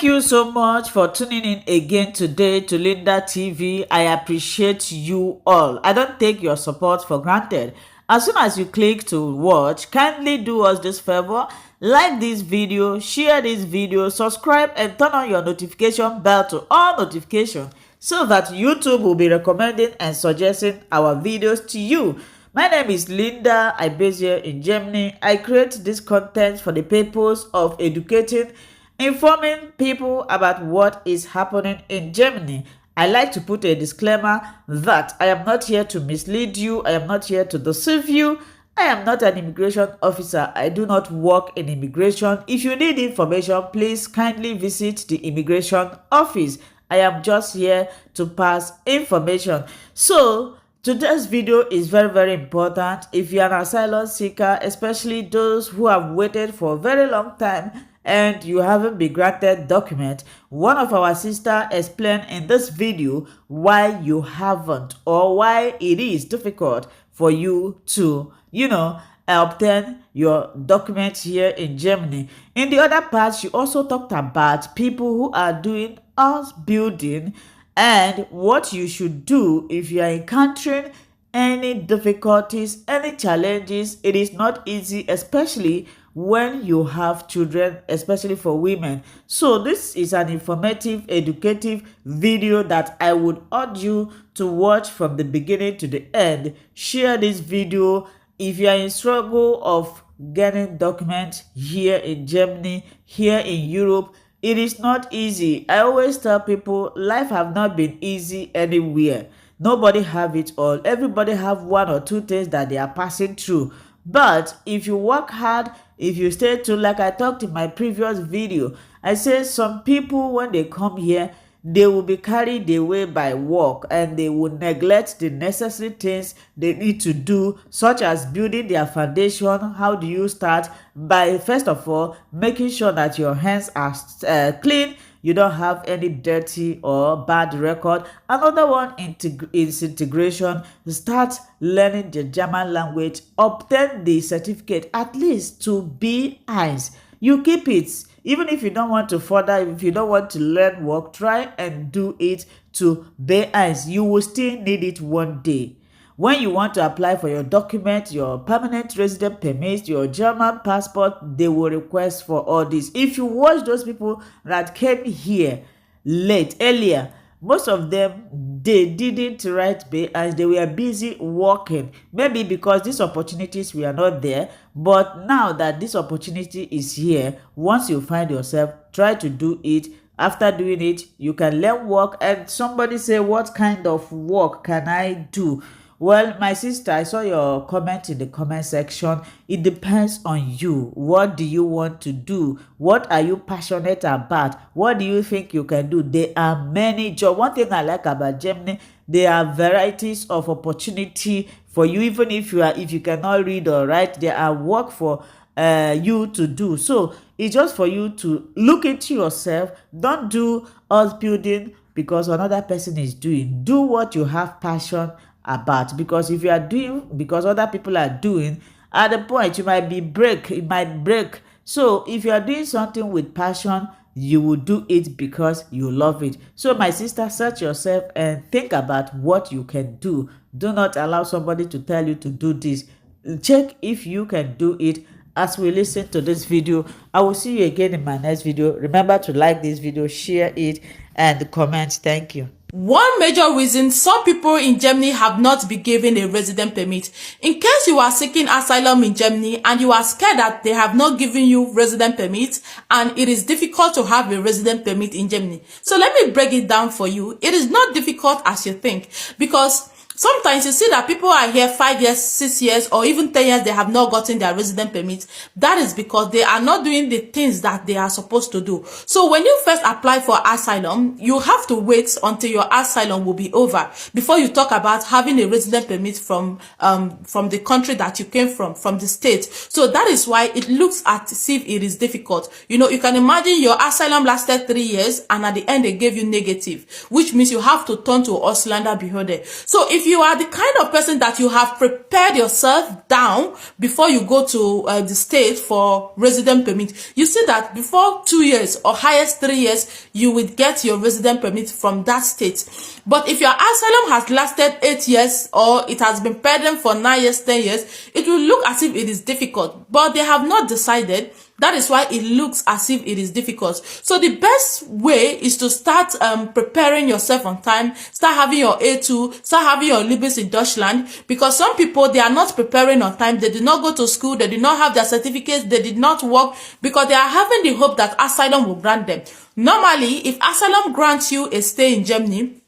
Thank you so much for tuning in again today to Linda TV. I appreciate you all. I don't take your support for granted. As soon as you click to watch, kindly do us this favor. Like this video, share this video, subscribe and turn on your notification bell to all notifications so that YouTube will be recommending and suggesting our videos to you. My name is Linda. I base here in Germany. I create this content for the purpose of educating, informing people about what is happening in Germany. I like to put a disclaimer that I am not here to mislead you. I am not here to deceive you. I am not an immigration officer. I do not work in immigration. If you need information, please kindly visit the immigration office. I am just here to pass information. So today's video is very important. If you are an asylum seeker, especially those who have waited for a very long time and you haven't been granted document, one of our sister explained in this video why you haven't, or why it is difficult for you to obtain your document here in Germany. In the other part, she also talked about people who are doing house building and what you should do if you are encountering any difficulties, any challenges. It is not easy, especially when you have children, especially for women. So this is an informative, educative video that I would urge you to watch from the beginning to the end. Share this video if you are in struggle of getting documents here in Germany, here in Europe. It is not easy. I always tell people life have not been easy anywhere. Nobody have it all. Everybody have one or two things that they are passing through. But if you work hard, if you stay tuned, like I talked in my previous video, I say some people when they come here, they will be carried away by work and they will neglect the necessary things they need to do, such as building their foundation. How do you start? By first of all making sure that your hands are clean, you don't have any dirty or bad record. Another one is integration. Start learning the German language, obtain the certificate at least to B1. You keep it. Even if you don't want to further, if you don't want to learn work, try and do it to B1. You will still need it one day. When you want to apply for your document, your permanent resident permit, your German passport, they will request for all this. If you watch those people that came here earlier, most of them, they didn't write B1. They were busy working. Maybe because these opportunities were not there. But now that this opportunity is here, once you find yourself, try to do it. After doing it, you can learn work. And somebody say, what kind of work can I do? Well, my sister, I saw your comment in the comment section. It depends on you. What do you want to do? What are you passionate about? What do you think you can do? There are many jobs. One thing I like about Germany, there are varieties of opportunity for you. Even if you cannot read or write, there are work for you to do. So it's just for you to look into yourself. Don't do house building because another person is doing. Do what you have passion about, because if you are doing because other people are doing, at the point it might break. So if you are doing something with passion, you will do it because you love it. So my sister, search yourself and think about what you can do. Do not allow somebody to tell you to do this. Check if you can do it. As we listen to this video, I will see you again in my next video. Remember to like this video, share it and comment. Thank you. One major reason some people in Germany have not been given a resident permit. In case you are seeking asylum in Germany and you are scared that they have not given you resident permit and it is difficult to have a resident permit in Germany. So let me break it down for you. It is not difficult as you think, because sometimes you see that people are here 5 years, 6 years, or even 10 years, they have not gotten their resident permit. That is because they are not doing the things that they are supposed to do. So when you first apply for asylum, you have to wait until your asylum will be over before you talk about having a resident permit from the country that you came from the state. So that is why it looks as if it is difficult. You know, you can imagine your asylum lasted 3 years and at the end they gave you negative, which means you have to turn to Auslander Behörde. So if you you are the kind of person that you have prepared yourself down before you go to the state for resident permit, you see that before 2 years or highest 3 years, you will get your resident permit from that state. But if your asylum has lasted 8 years or it has been pending for 9 years, 10 years, it will look as if it is difficult. But they have not decided. That is why it looks as if it is difficult. So the best way is to start preparing yourself on time, start having your A2, start having your Libis in Deutschland, because some people, they are not preparing on time. They did not go to school, they did not have their certificates, they did not work, because they are having the hope that asylum will grant them. Normally, if asylum grants you a stay in Germany,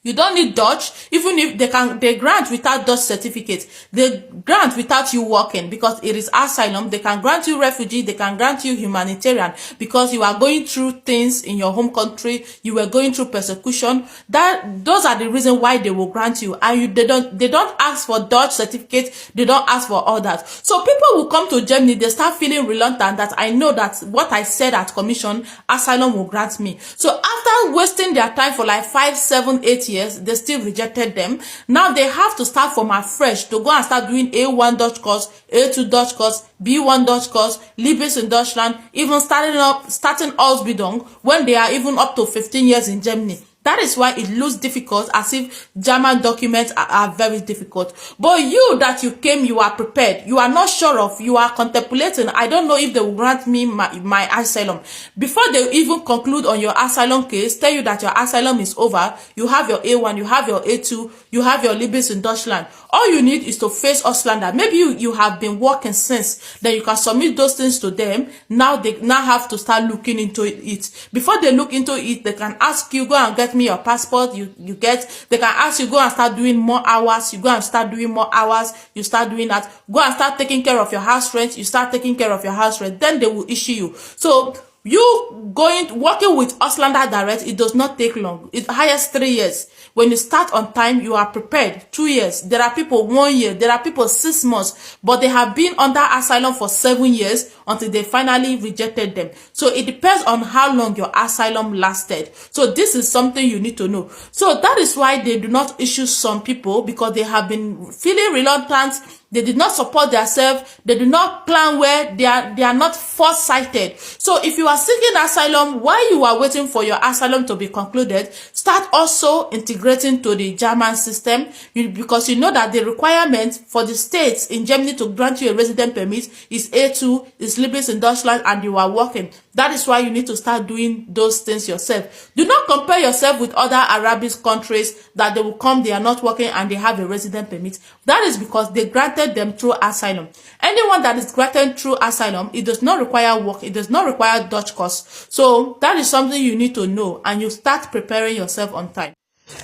you don't need Dutch. Even if they grant without Dutch certificate, they grant without you working, because it is asylum. They can grant you refugee, they can grant you humanitarian, because you are going through things in your home country, you were going through persecution. Those are the reason why they will grant you. And they don't ask for Dutch certificate, they don't ask for all that. So people will come to Germany, they start feeling reluctant that I know that what I said at commission, asylum will grant me. So after wasting their time for like 5, 7, 8 years, they still rejected them. Now they have to start from afresh to go and start doing A1 Dutch course, A2 Dutch course, B1 Dutch course, Libis in Deutschland, even starting Ausbildung when they are even up to 15 years in Germany. That is why it looks difficult, as if German documents are very difficult. But you that you came, you are prepared. You are not sure of, you are contemplating, I don't know if they will grant me my asylum. Before they even conclude on your asylum case, tell you that your asylum is over, you have your A1, you have your A2, you have your Libis in Deutschland. All you need is to face Auslander. Maybe you have been working since, then you can submit those things to them. Now they have to start looking into it. Before they look into it, they can ask you, go and get me your passport. They can ask you, go and start doing more hours. You go and start doing more hours. You start doing that. Go and start taking care of your house rent. You start taking care of your house rent. Then they will issue you. So you working with Auslander direct, it does not take long. It highest 3 years. When you start on time, you are prepared. 2 years. There are people 1 year. There are people 6 months. But they have been under asylum for 7 years until they finally rejected them. So it depends on how long your asylum lasted. So this is something you need to know. So that is why they do not issue some people, because they have been feeling reluctant. They did not support themselves. They do not plan well. They are not foresighted. So if you are seeking asylum, while you are waiting for your asylum to be concluded, start also integrating to the German system, because you know that the requirement for the states in Germany to grant you a resident permit is A2, is Libis in Deutschland, and you are working. That is why you need to start doing those things yourself. Do not compare yourself with other Arabic countries that they will come, they are not working, and they have a resident permit. That is because they granted them through asylum. Anyone that is granted through asylum, it does not require work, it does not require Dutch course. So that is something you need to know, and you start preparing yourself on time.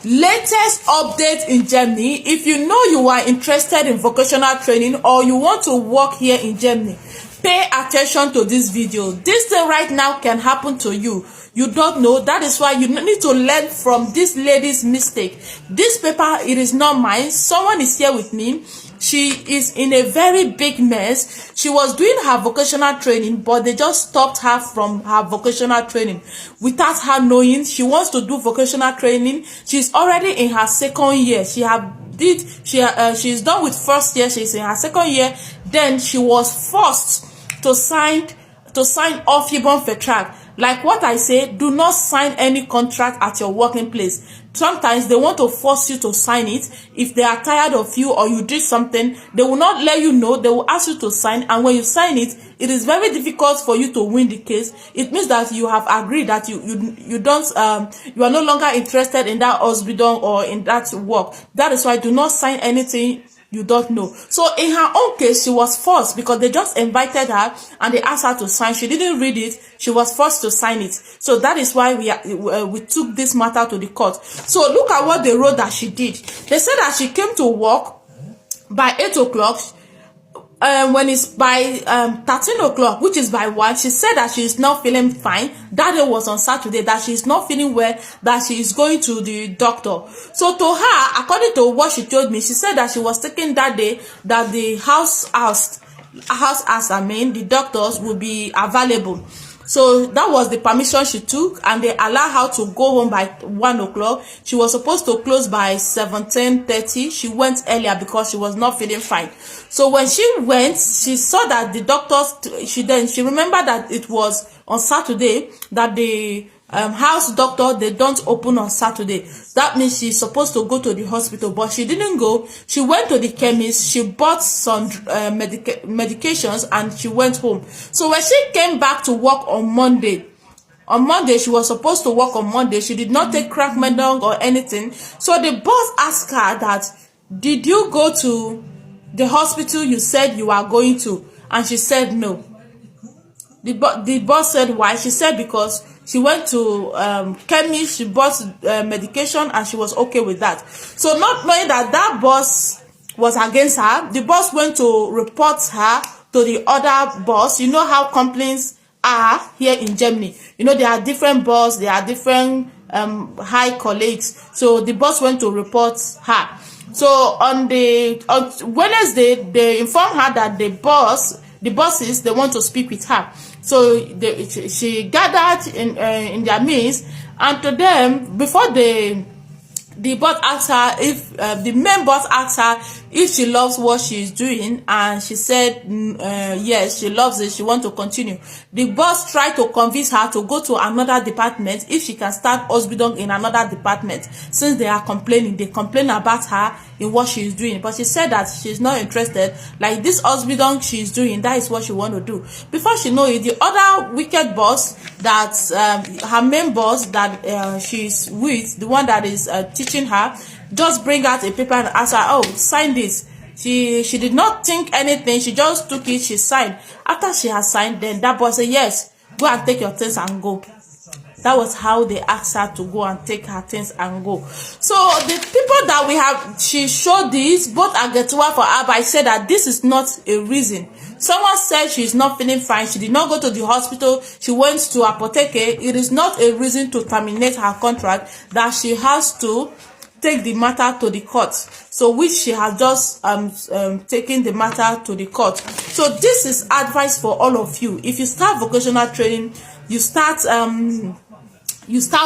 Latest update in Germany. If you know you are interested in vocational training, or you want to work here in Germany, pay attention to this video. This thing right now can happen to you. You don't know. That is why you need to learn from this lady's mistake. This paper, it is not mine. Someone is here with me. She is in a very big mess. She was doing her vocational training, but they just stopped her from her vocational training without her knowing. She wants to do vocational training. She's already in her 2nd year. She's done with 1st year. She's in her 2nd year. Then she was forced to sign off Hibon Vertrag. Like what I say, do not sign any contract at your working place. Sometimes they want to force you to sign it. If they are tired of you or you did something, they will not let you know. They will ask you to sign, and when you sign it, it is very difficult for you to win the case. It means that you have agreed that you are no longer interested in that Ausbildung or in that work. That is why do not sign anything you don't know. So in her own case, she was forced, because they just invited her and they asked her to sign. She didn't read it. She was forced to sign it. So that is why we took this matter to the court. So look at what they wrote that she did. They said that she came to work by 8 o'clock. When it's by 13 o'clock, which is by 1, she said that she is not feeling fine. That day was on Saturday, that she is not feeling well, that she is going to the doctor. So to her, according to what she told me, she said that she was thinking that day that the the doctors will be available. So that was the permission she took, and they allowed her to go home by 1 o'clock. She was supposed to close by 17:30. She went earlier because she was not feeling fine. So when she went, she saw that the doctors, she remembered that it was on Saturday that the house doctor, they don't open on Saturday. That means she's supposed to go to the hospital, but she didn't go. She went to the chemist, she bought some medications, and she went home. So when she came back to work on Monday, she was supposed to work on Monday. She did not take crack medicine or anything. So the boss asked her that, did you go to the hospital you said you are going to? And she said no. The boss said why? She said because she went to chemist, she bought medication, and she was okay with that. So not knowing that that boss was against her, the boss went to report her to the other boss. You know how complaints are here in Germany. You know, there are different boss, there are different high colleagues. So the boss went to report her. So on Wednesday, they informed her that the bosses, they want to speak with her. So she gathered in their midst, and to them, before the boss asked her if the main boss asked her if she loves what she's doing, and she said yes, she loves it, she wants to continue. The boss tried to convince her to go to another department if she can start Ausbildung in another department, since they are complaining. They complain about her in what she's doing, but she said that she's not interested. Like this Ausbildung she's doing, that is what she want to do. Before she know it, the other wicked boss, that her main boss that she's with, the one that is teaching her, just bring out a paper and ask her, oh, sign this. She did not think anything. She just took it, she signed. After she has signed, then that boss said, yes, go and take your things and go. That was how they asked her to go and take her things and go. So the people that we have, she showed this, both Agetua for her, but I said that this is not a reason. Someone said she's not feeling fine. She did not go to the hospital. She went to Apotheke. It is not a reason to terminate her contract, that she has to take the matter to the court. So which she has just taken the matter to the court. So this is advice for all of you. If you start vocational training, you start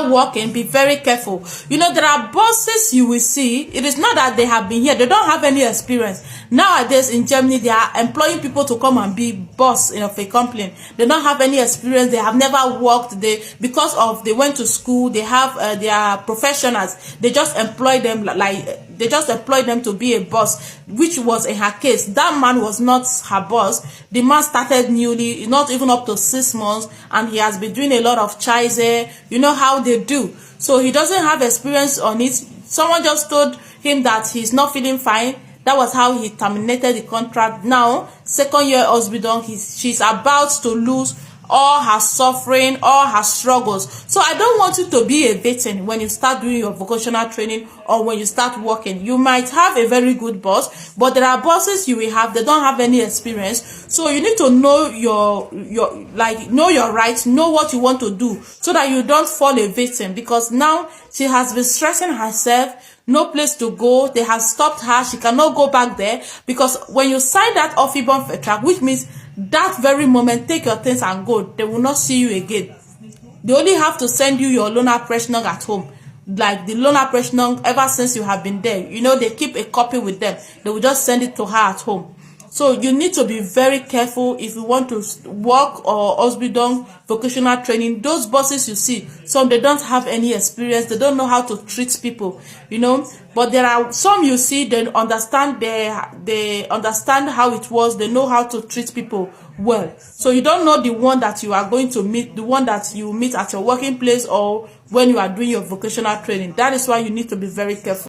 working, be very careful. You know, there are bosses you will see, it is not that they have been here, they don't have any experience. Nowadays in Germany, they are employing people to come and be boss of a company. They don't have any experience, they have never worked, they went to school, they have they are professionals. They just employ them to be a boss, which was in her case. That man was not her boss. The man started newly, not even up to 6 months, and he has been doing a lot of chaise. You know how they do. So he doesn't have experience on it. Someone just told him that he's not feeling fine. That was how he terminated the contract. Now, second year Ausbildung, she's about to lose all her suffering, all her struggles. So I don't want you to be a victim when you start doing your vocational training or when you start working. You might have a very good boss, but there are bosses you will have, they don't have any experience. So you need to know know your rights, know what you want to do, so that you don't fall a victim. Because now she has been stressing herself, no place to go, they have stopped her, she cannot go back there. Because when you sign that Aufhebung Vertrag, which means that very moment, take your things and go, they will not see you again. They only have to send you your Lohnabrechnung at home. Like the Lohnabrechnung, ever since you have been there, you know, they keep a copy with them. They will just send it to her at home. So you need to be very careful if you want to work or Ausbildung vocational training. Those bosses you see, some they don't have any experience, they don't know how to treat people, you know. But there are some you see, they understand, they understand how it was, they know how to treat people well. So you don't know the one that you are going to meet, the one that you meet at your working place or when you are doing your vocational training. That is why you need to be very careful.